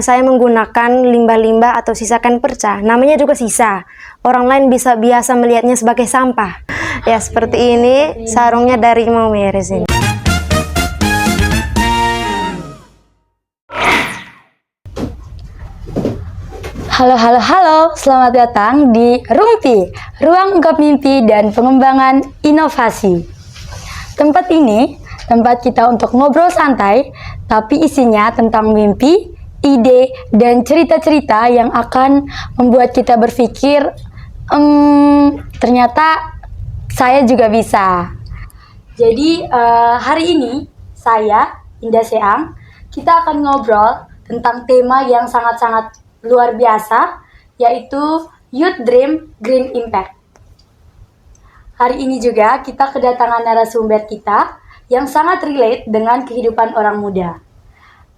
saya menggunakan limbah-limbah atau sisa kain perca. Namanya juga sisa. Orang lain bisa biasa melihatnya sebagai sampah. Ya, seperti ini sarungnya dari Maumere sini. Halo, selamat datang di Rumpi, Ruang Ungkap Mimpi dan Pengembangan Inovasi. Tempat ini, tempat kita untuk ngobrol santai, tapi isinya tentang mimpi, ide, dan cerita-cerita yang akan membuat kita berpikir, ternyata saya juga bisa. Jadi, hari ini, saya, Indah Seang, kita akan ngobrol tentang tema yang sangat-sangat luar biasa, yaitu Youth Dream Green Impact. Hari ini juga kita kedatangan narasumber kita yang sangat relate dengan kehidupan orang muda.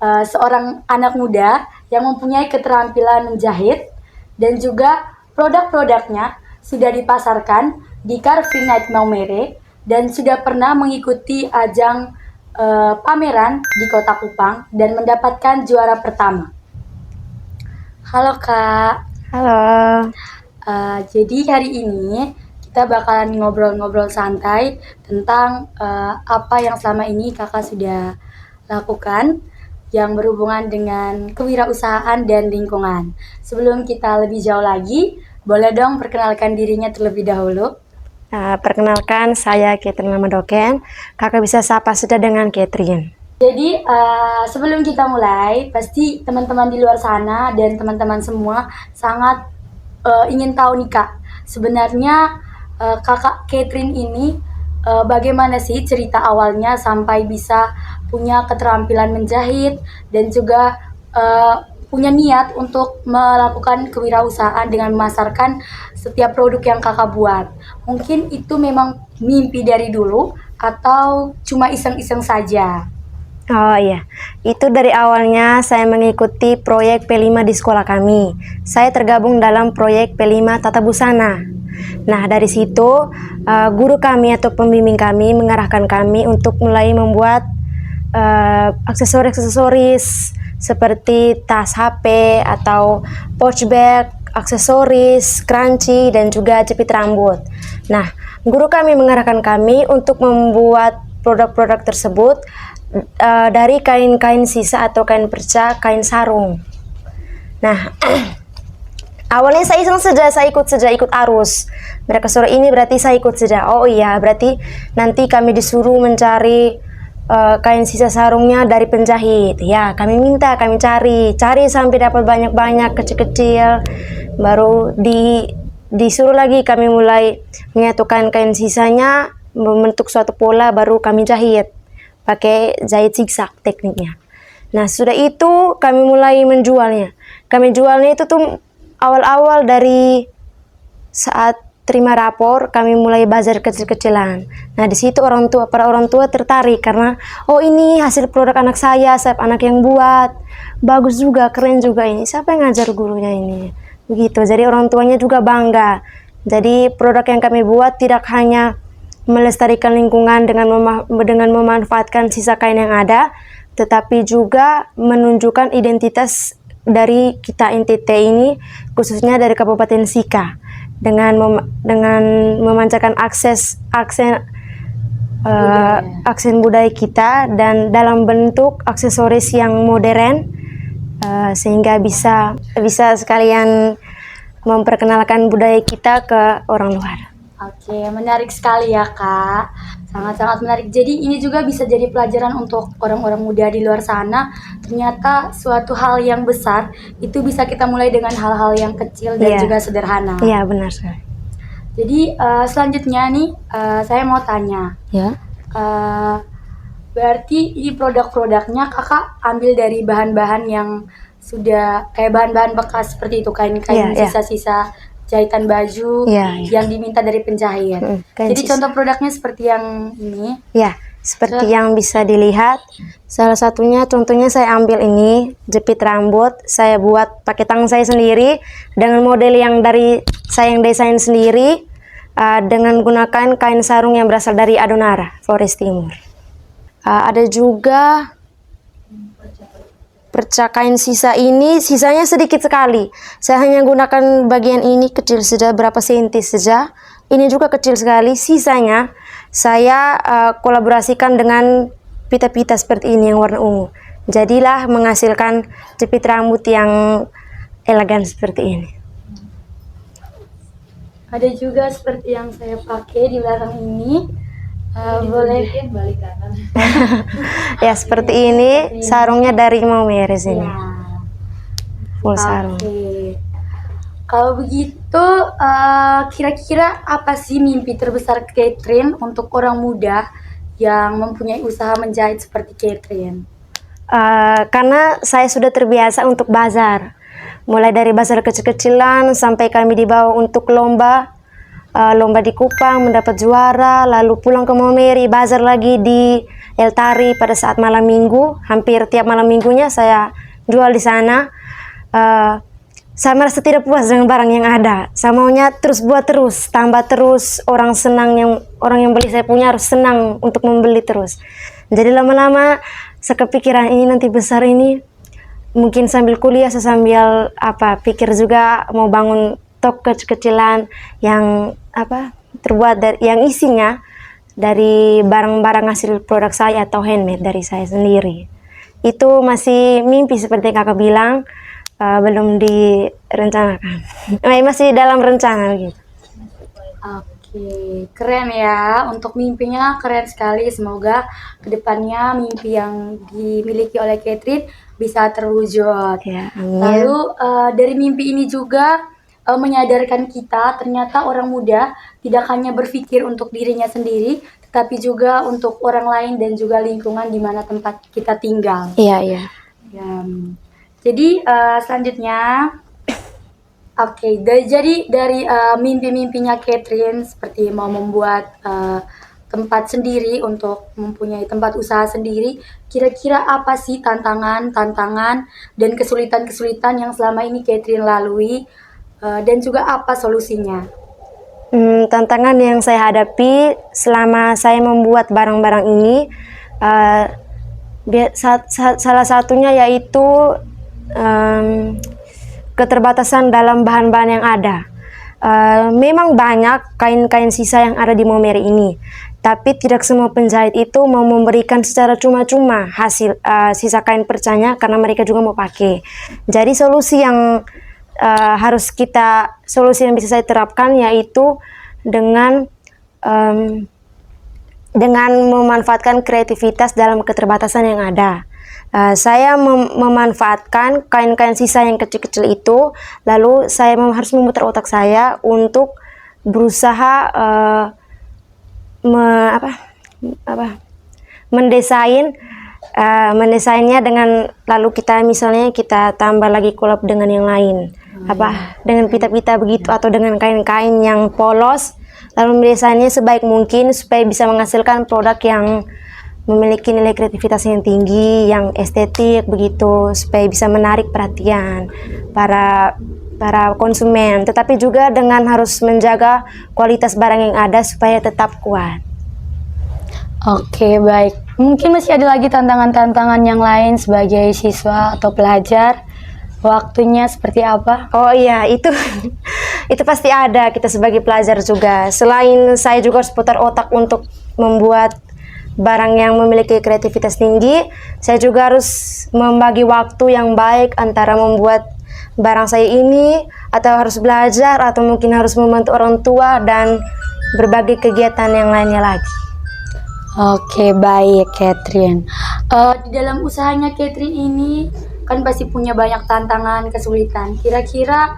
Seorang anak muda yang mempunyai keterampilan menjahit dan juga produk-produknya sudah dipasarkan di Car Free Night Maumere dan sudah pernah mengikuti ajang pameran di Kota Kupang dan mendapatkan juara pertama. Halo Kak. Halo. Jadi hari ini kita bakalan ngobrol-ngobrol santai tentang apa yang selama ini Kakak sudah lakukan yang berhubungan dengan kewirausahaan dan lingkungan. Sebelum kita lebih jauh lagi, boleh dong perkenalkan dirinya terlebih dahulu. Perkenalkan, saya Catherine Madoken. Kakak bisa sapa saja dengan Catherine. Jadi sebelum kita mulai, pasti teman-teman di luar sana dan teman-teman semua sangat ingin tahu nih Kak, sebenarnya Kakak Catherine ini bagaimana sih cerita awalnya sampai bisa punya keterampilan menjahit dan juga punya niat untuk melakukan kewirausahaan dengan memasarkan setiap produk yang Kakak buat. Mungkin itu memang mimpi dari dulu atau cuma iseng-iseng saja? Oh iya, itu dari awalnya saya mengikuti proyek P5 di sekolah kami. Saya tergabung dalam proyek P5 Tata Busana. Nah, dari situ guru kami atau pembimbing kami mengarahkan kami untuk mulai membuat aksesoris-aksesoris seperti tas HP atau pouch bag, aksesoris, scrunchie, dan juga jepit rambut. Nah, guru kami mengarahkan kami untuk membuat produk-produk tersebut dari kain-kain sisa atau kain perca, kain sarung. Nah, awalnya saya iseng saja, saya ikut arus. Mereka suruh ini berarti saya ikut saja. Oh iya, berarti nanti kami disuruh mencari kain sisa sarungnya dari penjahit. Ya, kami minta, kami cari sampai dapat banyak-banyak, kecil-kecil. Baru disuruh lagi kami mulai menyatukan kain sisanya, membentuk suatu pola, baru kami jahit. Pakai jahit zigzag tekniknya. Nah, sudah itu kami mulai menjualnya. Kami jualnya itu tuh awal-awal dari saat terima rapor, kami mulai bazar kecil-kecilan. Nah, di situ para orang tua tertarik karena oh ini hasil produk anak saya anak yang buat. Bagus juga, keren juga ini. Siapa yang ngajar gurunya ini? Begitu. Jadi orang tuanya juga bangga. Jadi produk yang kami buat tidak hanya melestarikan lingkungan dengan memanfaatkan sisa kain yang ada, tetapi juga menunjukkan identitas dari kita NTT ini, khususnya dari Kabupaten Sika, dengan memancarkan aksen budaya kita dan dalam bentuk aksesoris yang modern, sehingga bisa sekalian memperkenalkan budaya kita ke orang luar. Oke, menarik sekali ya Kak, sangat-sangat menarik. Jadi ini juga bisa jadi pelajaran untuk orang-orang muda di luar sana. Ternyata suatu hal yang besar itu bisa kita mulai dengan hal-hal yang kecil dan juga sederhana. Iya, benar sekali. Jadi selanjutnya nih saya mau tanya. Ya. Berarti ini produk-produknya Kakak ambil dari bahan-bahan yang sudah kayak bahan-bahan bekas seperti itu, kain-kain sisa-sisa jahitan baju yang diminta dari penjahit. Jadi contoh produknya seperti yang ini. Ya, seperti yang bisa dilihat. Salah satunya contohnya saya ambil ini, jepit rambut. Saya buat pakai tangan saya sendiri dengan model yang dari saya yang desain sendiri, dengan gunakan kain sarung yang berasal dari Adonara, Flores Timur. Ada juga perca kain sisanya sedikit sekali. Saya hanya gunakan bagian ini kecil saja, berapa senti saja. Ini juga kecil sekali. Sisanya saya kolaborasikan dengan pita-pita seperti ini yang warna ungu. Jadilah menghasilkan jepit rambut yang elegan seperti ini. Ada juga seperti yang saya pakai di belakang ini. Boleh balik kanan. Ya, seperti ini sarungnya dari Maumere sini. ya. Full sarung. Oke. Kalau begitu, kira-kira apa sih mimpi terbesar Catherine untuk orang muda yang mempunyai usaha menjahit seperti Catherine? Karena saya sudah terbiasa untuk bazar. Mulai dari bazar kecil-kecilan sampai kami dibawa untuk lomba di Kupang mendapat juara, lalu pulang ke Maumere, bazar lagi di El Tari pada saat malam minggu. Hampir tiap malam minggunya saya jual di sana. Saya merasa tidak puas dengan barang yang ada. Saya maunya terus buat terus, tambah terus, orang yang beli saya punya harus senang untuk membeli terus. Jadi lama-lama saya kepikiran ini nanti besar ini, mungkin sambil kuliah saya sambil pikir juga mau bangun toko kecil-kecilan yang terbuat dari yang isinya dari barang-barang hasil produk saya atau handmade dari saya sendiri. Itu masih mimpi seperti kakak bilang, belum direncanakan. Masih dalam rencana gitu. Oke, keren ya. Untuk mimpinya keren sekali. Semoga kedepannya mimpi yang dimiliki oleh Catherine bisa terwujud. Ya, amin. Lalu dari mimpi ini juga menyadarkan kita ternyata orang muda tidak hanya berpikir untuk dirinya sendiri, tetapi juga untuk orang lain dan juga lingkungan di mana tempat kita tinggal. Iya, iya. Ya. Jadi selanjutnya, jadi dari mimpi-mimpinya Catherine seperti mau membuat tempat sendiri untuk mempunyai tempat usaha sendiri, kira-kira apa sih tantangan dan kesulitan-kesulitan yang selama ini Catherine lalui dan juga apa solusinya? Tantangan yang saya hadapi selama saya membuat barang-barang ini, salah satunya yaitu keterbatasan dalam bahan-bahan yang ada. Memang banyak kain-kain sisa yang ada di Maumere ini, tapi tidak semua penjahit itu mau memberikan secara cuma-cuma hasil sisa kain percanya karena mereka juga mau pakai. Jadi solusi yang bisa saya terapkan yaitu dengan memanfaatkan kreativitas dalam keterbatasan yang ada. Saya memanfaatkan kain-kain sisa yang kecil-kecil itu, lalu saya harus memutar otak saya untuk berusaha mendesainnya dengan, lalu kita tambah lagi collab dengan yang lain, dengan pita-pita begitu atau dengan kain-kain yang polos, lalu mendesainnya sebaik mungkin supaya bisa menghasilkan produk yang memiliki nilai kreativitas yang tinggi, yang estetik begitu, supaya bisa menarik perhatian para konsumen, tetapi juga dengan harus menjaga kualitas barang yang ada supaya tetap kuat. Oke, baik. Mungkin masih ada lagi tantangan-tantangan yang lain sebagai siswa atau pelajar. Waktunya seperti apa? Oh iya, itu pasti ada. Kita sebagai pelajar juga. Selain saya juga harus putar otak untuk membuat barang yang memiliki kreativitas tinggi, saya juga harus membagi waktu yang baik antara membuat barang saya ini, atau harus belajar, atau mungkin harus membantu orang tua dan berbagai kegiatan yang lainnya lagi. Oke, baik Catherine. Di dalam usahanya Catherine ini kan pasti punya banyak tantangan, kesulitan. Kira-kira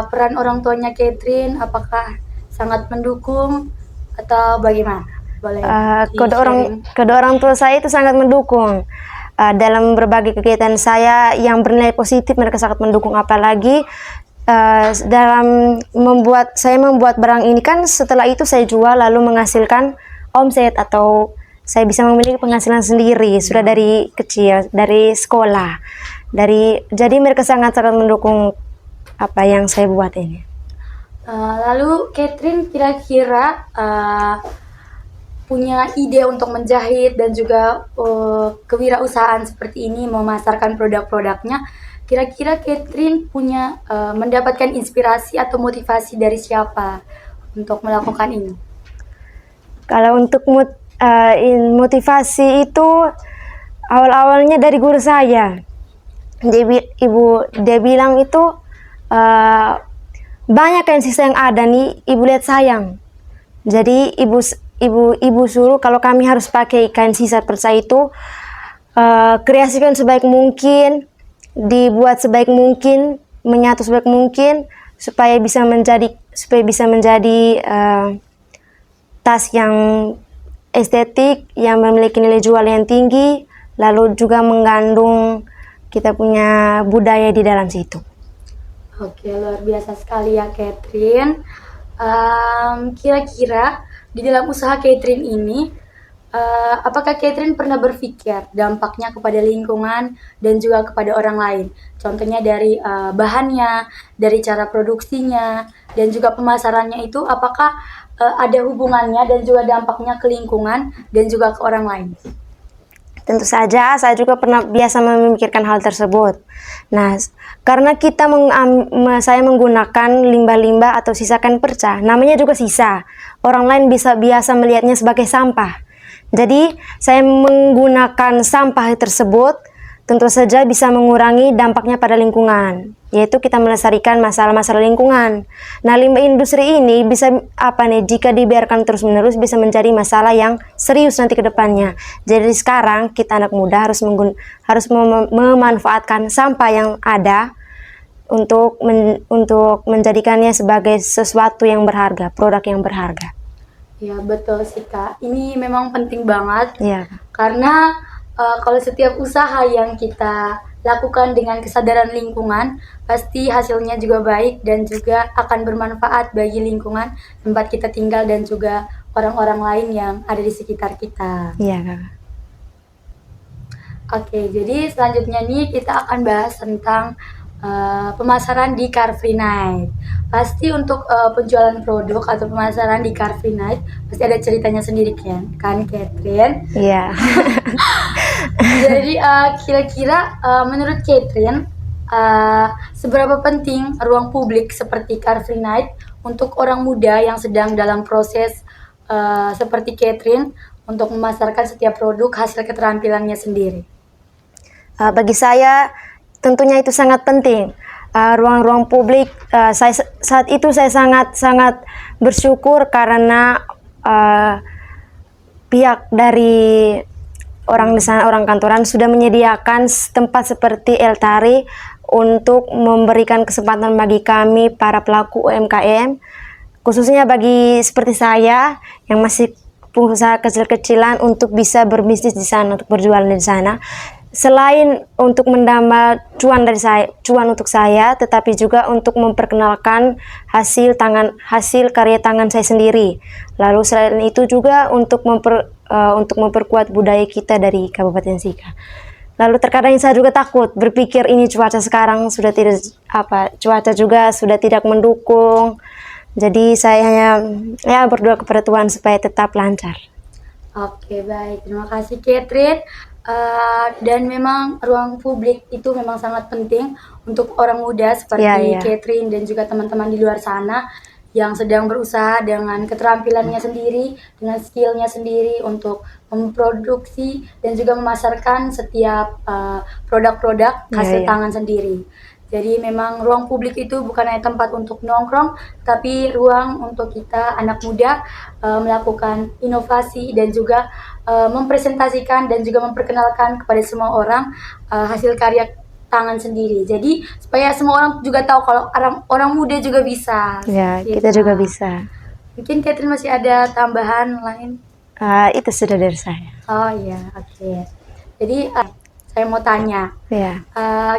peran orang tuanya Catherine apakah sangat mendukung atau bagaimana? Boleh Kedua orang tua saya itu sangat mendukung dalam berbagai kegiatan saya yang bernilai positif. Mereka sangat mendukung, apalagi dalam membuat barang ini kan setelah itu saya jual lalu menghasilkan omset atau saya bisa memiliki penghasilan sendiri sudah dari kecil, dari sekolah, jadi mereka sangat mendukung apa yang saya buat ini. Lalu Catherine kira-kira punya ide untuk menjahit dan juga kewirausahaan seperti ini, memasarkan produk-produknya, kira-kira Catherine punya mendapatkan inspirasi atau motivasi dari siapa untuk melakukan ini? Kalau untuk motivasi itu awal-awalnya dari guru saya. Dia bilang itu eh, banyak kain sisa yang ada nih, ibu lihat sayang. Jadi ibu suruh kalau kami harus pakai kain sisa perca itu kreasikan sebaik mungkin, dibuat sebaik mungkin, menyatu sebaik mungkin supaya bisa menjadi tas yang estetik, yang memiliki nilai jual yang tinggi, lalu juga mengandung kita punya budaya di dalam situ. Oke, luar biasa sekali ya Catherine. Kira-kira di dalam usaha Catherine ini, apakah Catherine pernah berpikir dampaknya kepada lingkungan dan juga kepada orang lain? Contohnya dari bahannya, dari cara produksinya, dan juga pemasarannya itu, apakah ada hubungannya dan juga dampaknya ke lingkungan dan juga ke orang lain? Tentu saja, saya juga pernah biasa memikirkan hal tersebut. Nah, karena saya menggunakan limbah-limbah atau sisa kain perca, namanya juga sisa. Orang lain bisa biasa melihatnya sebagai sampah. Jadi, saya menggunakan sampah tersebut, tentu saja bisa mengurangi dampaknya pada lingkungan, yaitu kita melestarikan masalah-masalah lingkungan. Nah, limbah industri ini bisa jika dibiarkan terus-menerus bisa menjadi masalah yang serius nanti ke depannya. Jadi sekarang kita anak muda harus memanfaatkan sampah yang ada untuk menjadikannya sebagai sesuatu yang berharga, produk yang berharga. Ya, betul sih Kak. Ini memang penting banget. Ya. Karena kalau setiap usaha yang kita lakukan dengan kesadaran lingkungan, pasti hasilnya juga baik dan juga akan bermanfaat bagi lingkungan tempat kita tinggal dan juga orang-orang lain yang ada di sekitar kita. Iya, Kak. Oke, jadi selanjutnya nih kita akan bahas tentang pemasaran di Car Free Night. Pasti untuk penjualan produk atau pemasaran di Car Free Night pasti ada ceritanya sendiri kan Catherine? Iya. Jadi kira-kira menurut Catherine seberapa penting ruang publik seperti Car Free Night untuk orang muda yang sedang dalam proses seperti Catherine untuk memasarkan setiap produk hasil keterampilannya sendiri? Bagi saya tentunya itu sangat penting. Ruang-ruang publik, saat itu saya sangat bersyukur karena pihak dari orang di sana, orang kantoran sudah menyediakan tempat seperti Eltari untuk memberikan kesempatan bagi kami para pelaku UMKM, khususnya bagi seperti saya yang masih pengusaha kecil-kecilan untuk bisa berbisnis di sana, untuk berjualan di sana. Selain untuk menambah cuan untuk saya, tetapi juga untuk memperkenalkan hasil karya tangan saya sendiri. Lalu selain itu juga untuk memperkuat budaya kita dari Kabupaten Sika. Lalu terkadang saya juga takut berpikir ini cuaca sekarang sudah tidak cuaca juga sudah tidak mendukung. Jadi saya hanya berdoa kepada Tuhan supaya tetap lancar. Oke, baik. Terima kasih Catherine. Dan memang ruang publik itu memang sangat penting untuk orang muda seperti Catherine dan juga teman-teman di luar sana yang sedang berusaha dengan keterampilannya sendiri, dengan skillnya sendiri untuk memproduksi dan juga memasarkan setiap produk-produk hasil tangan sendiri. Jadi memang ruang publik itu bukan hanya tempat untuk nongkrong, tapi ruang untuk kita anak muda melakukan inovasi dan juga mempresentasikan dan juga memperkenalkan kepada semua orang hasil karya tangan sendiri. Jadi supaya semua orang juga tahu kalau orang muda juga bisa. Ya, kita juga bisa. Mungkin Catherine masih ada tambahan lain? Itu sudah dari saya. Oh iya, oke. Jadi saya mau tanya,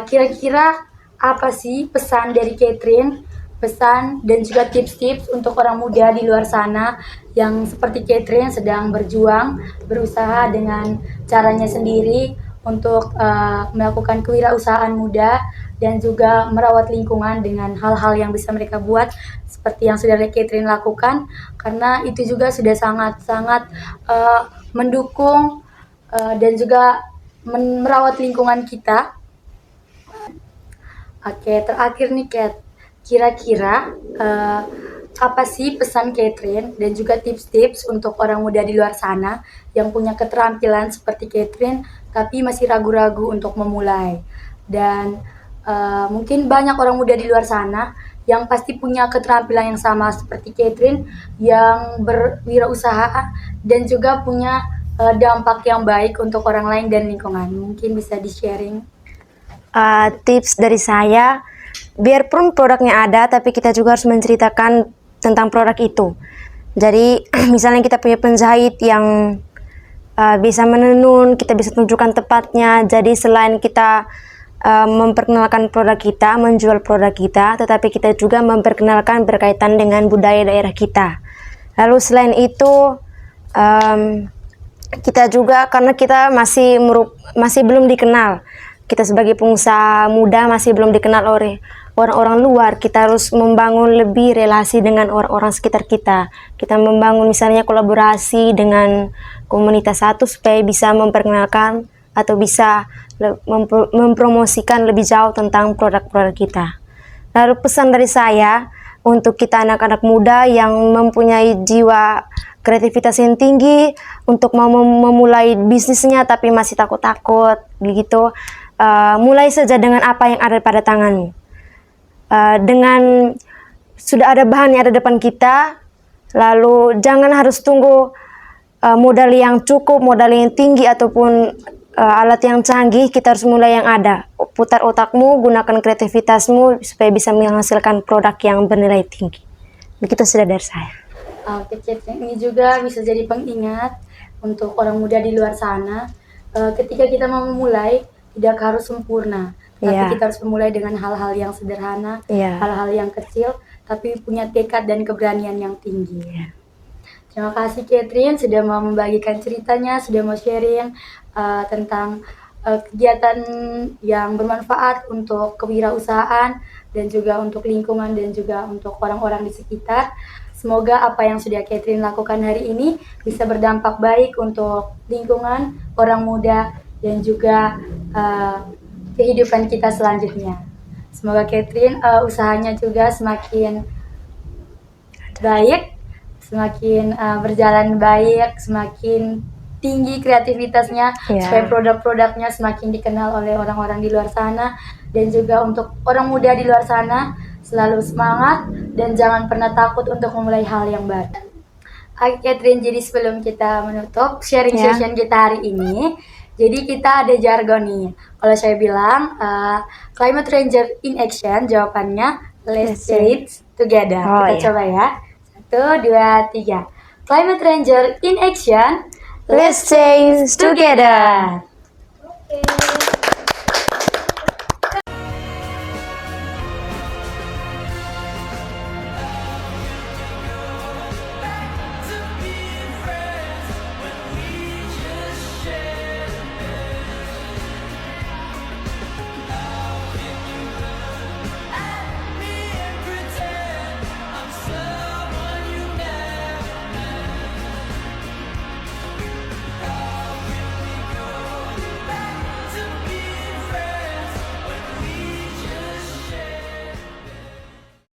kira-kira apa sih pesan dari Catherine, pesan dan juga tips-tips untuk orang muda di luar sana yang seperti Catherine sedang berjuang, berusaha dengan caranya sendiri untuk melakukan kewirausahaan muda dan juga merawat lingkungan dengan hal-hal yang bisa mereka buat seperti yang sudah Catherine lakukan, karena itu juga sudah sangat-sangat mendukung dan juga merawat lingkungan kita. Oke, terakhir nih Kat, kira-kira apa sih pesan Catherine dan juga tips-tips untuk orang muda di luar sana yang punya keterampilan seperti Catherine tapi masih ragu-ragu untuk memulai? Dan mungkin banyak orang muda di luar sana yang pasti punya keterampilan yang sama seperti Catherine yang berwirausaha dan juga punya dampak yang baik untuk orang lain dan lingkungan. Mungkin bisa di-sharing. Tips dari saya, biarpun produknya ada, tapi kita juga harus menceritakan tentang produk itu. Jadi, misalnya kita punya penjahit yang bisa menenun, kita bisa tunjukkan tepatnya. Jadi, selain kita memperkenalkan produk kita, menjual produk kita, tetapi kita juga memperkenalkan berkaitan dengan budaya daerah kita. Lalu selain itu, kita juga karena kita masih belum dikenal. Kita sebagai pengusaha muda masih belum dikenal oleh orang-orang luar. Kita harus membangun lebih relasi dengan orang-orang sekitar kita. Kita membangun misalnya kolaborasi dengan komunitas satu supaya bisa memperkenalkan atau bisa mempromosikan lebih jauh tentang produk-produk kita. Lalu pesan dari saya untuk kita anak-anak muda yang mempunyai jiwa kreativitas yang tinggi untuk mau memulai bisnisnya tapi masih takut-takut begitu. Mulai saja dengan apa yang ada pada tanganmu. Dengan sudah ada bahan yang ada depan kita, lalu jangan harus tunggu modal yang cukup, modal yang tinggi ataupun alat yang canggih. Kita harus mulai yang ada. Putar otakmu, gunakan kreativitasmu supaya bisa menghasilkan produk yang bernilai tinggi. Begitu sudah dari saya. Oke, ini juga bisa jadi pengingat untuk orang muda di luar sana. Ketika kita mau memulai, tidak harus sempurna, tapi kita harus memulai dengan hal-hal yang sederhana, hal-hal yang kecil, tapi punya tekad dan keberanian yang tinggi. Terima kasih Catherine sudah mau membagikan ceritanya, sudah mau sharing tentang kegiatan yang bermanfaat untuk kewirausahaan dan juga untuk lingkungan dan juga untuk orang-orang di sekitar. Semoga apa yang sudah Catherine lakukan hari ini bisa berdampak baik untuk lingkungan, orang muda, dan juga kehidupan kita selanjutnya. Semoga Catherine usahanya juga semakin baik, semakin berjalan baik, semakin tinggi kreativitasnya, supaya produk-produknya semakin dikenal oleh orang-orang di luar sana. Dan juga untuk orang muda di luar sana, selalu semangat dan jangan pernah takut untuk memulai hal yang baru. Oke Catherine, jadi sebelum kita menutup sharing session kita hari ini, jadi kita ada jargon nih. Kalau saya bilang Climate Ranger in Action, jawabannya let's change together. Kita coba ya. 1, 2, 3. Climate Ranger in Action, let's change together.